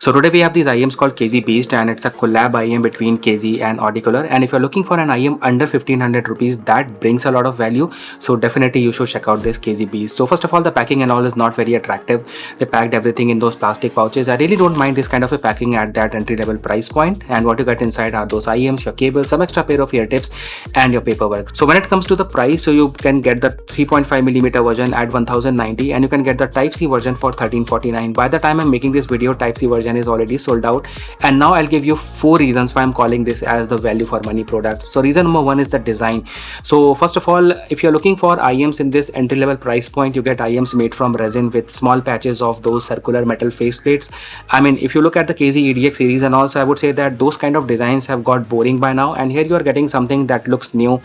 So today we have these IEMs called KZ Beast, and it's a collab IEM between KZ and Audiocular. And if you're looking for an IEM under 1500 rupees that brings a lot of value, so definitely you should check out this KZ Beast. So first of all, the packing and all is not very attractive. They packed everything in those plastic pouches. I really don't mind this kind of a packing at that entry level price point. And what you get inside are those IEMs, your cable, some extra pair of ear tips, and your paperwork. So when it comes to the price, so you can get the 3.5mm version at 1090, and you can get the Type-C version for 1349. By the time I'm making this video, Type-C version is already sold out. And now I'll give you 4 reasons why I'm calling this as the value for money product. So reason number 1 is the design. So first of all, if you're looking for IEMs in this entry level price point, you get IEMs made from resin with small patches of those circular metal faceplates. I mean, if you look at the KZ EDX series, and also I would say that those kind of designs have got boring by now, and here you are getting something that looks new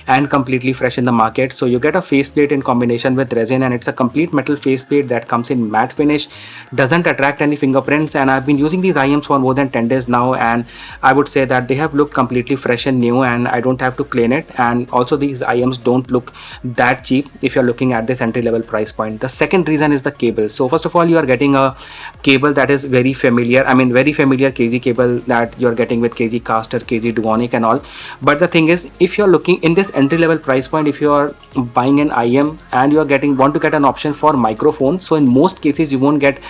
and completely fresh in the market. So you get a faceplate in combination with resin, and it's a complete metal faceplate that comes in matte finish, doesn't attract any fingerprints. And I've been using these IEMs for more than 10 days now, and I would say that they have looked completely fresh and new, and I don't have to clean it. And also these IEMs don't look that cheap if you're looking at this entry level price point. The second reason is the cable. So first of all, you are getting a cable that is very familiar. I mean, very familiar KZ cable that you're getting with KZ Caster, KZ Duonic and all. But the thing is, if you're looking in this entry level price point, if you are buying an IEM and you are want to get an option for microphone, so in most cases you won't get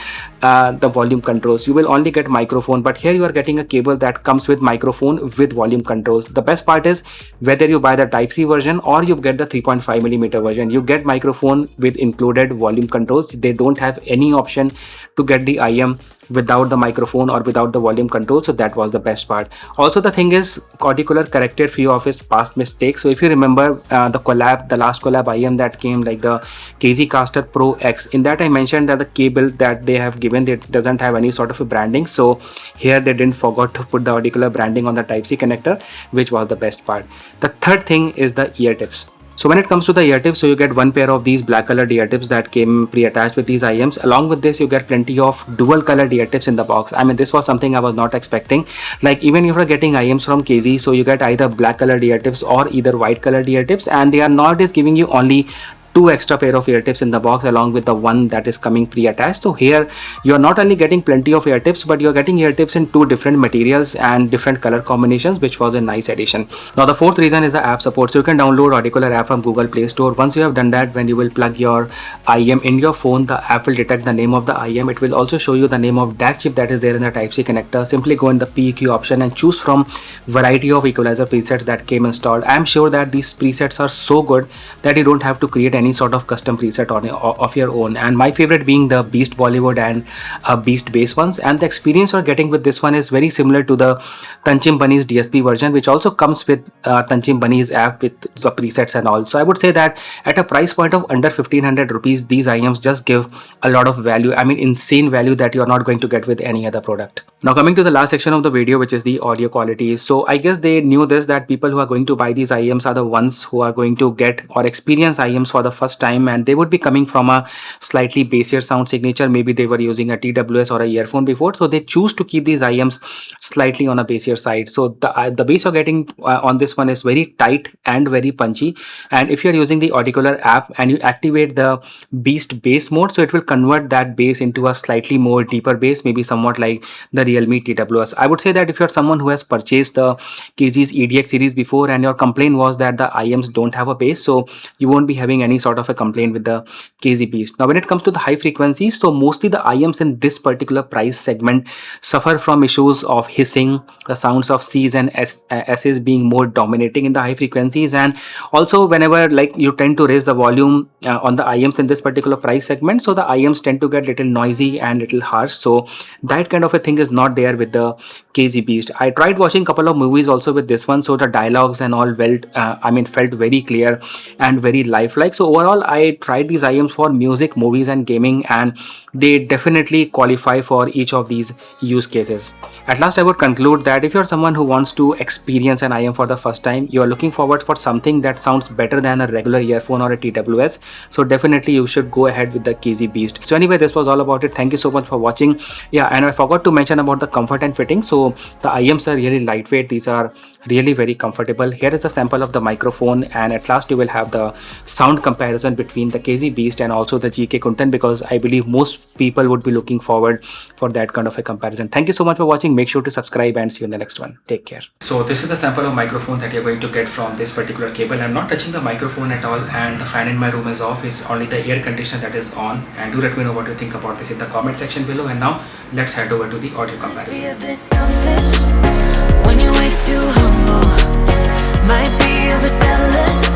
the volume controls, you will only get microphone. But here you are getting a cable that comes with microphone with volume controls. The best part is, whether you buy the Type-C version or you get the 3.5mm version, you get microphone with included volume controls. They don't have any option to get the IEM without the microphone or without the volume control. So that was the best part. Also, the thing is, Audiocular corrected few of his past mistakes. So if you remember the last collab IEM that came, like the KZ Caster Pro X, in that I mentioned that the cable that they have given, it doesn't have any sort of a branding. So here they didn't forget to put the Audiocular branding on the Type-C connector, which was the best part. The third thing is the ear tips. So when it comes to the ear tips, so you get one pair of these black colored ear tips that came pre-attached with these IEMs. Along with this, you get plenty of dual colored ear tips in the box. I mean, this was something I was not expecting. Like, even if you're getting IEMs from KZ, so you get either black colored ear tips or either white colored ear tips, and they are nowadays giving you only 2 extra pair of ear tips in the box along with the one that is coming pre-attached. So here you are not only getting plenty of ear tips, but you are getting ear tips in 2 different materials and different color combinations, which was a nice addition. Now the fourth reason is the app support. So you can download Audiocular app from Google Play Store. Once you have done that, when you will plug your IEM in your phone, the app will detect the name of the IEM. It will also show you the name of DAC chip that is there in the Type-C connector. Simply go in the PEQ option and choose from variety of equalizer presets that came installed. I am sure that these presets are so good that you don't have to create any sort of custom preset of your own, and my favorite being the Beast Bollywood and Beast Bass ones. And the experience you're getting with this one is very similar to the Tanchim Bunny's DSP version, which also comes with Tanchim Bunny's app with the presets and all. So I would say that at a price point of under 1500 rupees, these IEMs just give a lot of value. I mean, insane value that you're not going to get with any other product. Now coming to the last section of the video, which is the audio quality. So I guess they knew this, that people who are going to buy these IEMs are the ones who are going to get or experience IEMs for the first time, and they would be coming from a slightly bassier sound signature. Maybe they were using a TWS or a earphone before, so they choose to keep these IEMs slightly on a bassier side. So the bass you're getting on this one is very tight and very punchy. And if you're using the Audiocular app and you activate the Beast bass mode, so it will convert that bass into a slightly more deeper bass, maybe somewhat like the Realme TWS. I would say that if you're someone who has purchased the KZ's EDX series before and your complaint was that the IEMs don't have a bass, so you won't be having any sort of a complaint with the KZ Beast. Now when it comes to the high frequencies, so mostly the IEMs in this particular price segment suffer from issues of hissing, the sounds of C's and S's being more dominating in the high frequencies. And also whenever like you tend to raise the volume on the IEMs in this particular price segment, so the IEMs tend to get little noisy and little harsh. So that kind of a thing is not there with the KZ Beast. I tried watching a couple of movies also with this one, so the dialogues and all felt very clear and very lifelike. So overall, I tried these IEMs for music, movies and gaming, and they definitely qualify for each of these use cases. At last, I would conclude that if you're someone who wants to experience an IEM for the first time, you are looking forward for something that sounds better than a regular earphone or a TWS, so definitely you should go ahead with the KZ Beast. So anyway, this was all about it. Thank you so much for watching. Yeah, and I forgot to mention about the comfort and fitting. So the IEMs are really lightweight. These are really very comfortable. Here is a sample of the microphone, and at last you will have the sound comparison between the KZ Beast and also the GK Kuntan, because I believe most people would be looking forward for that kind of a comparison. Thank you so much for watching. Make sure to subscribe and see you in the next one. Take care. So this is the sample of microphone that you're going to get from this particular cable. I'm not touching the microphone at all, and the fan in my room is off. It's only the air conditioner that is on. And do let me know what you think about this in the comment section below. And now let's head over to the audio comparison. Be a bit selfish when you're way too humble. Might be overzealous.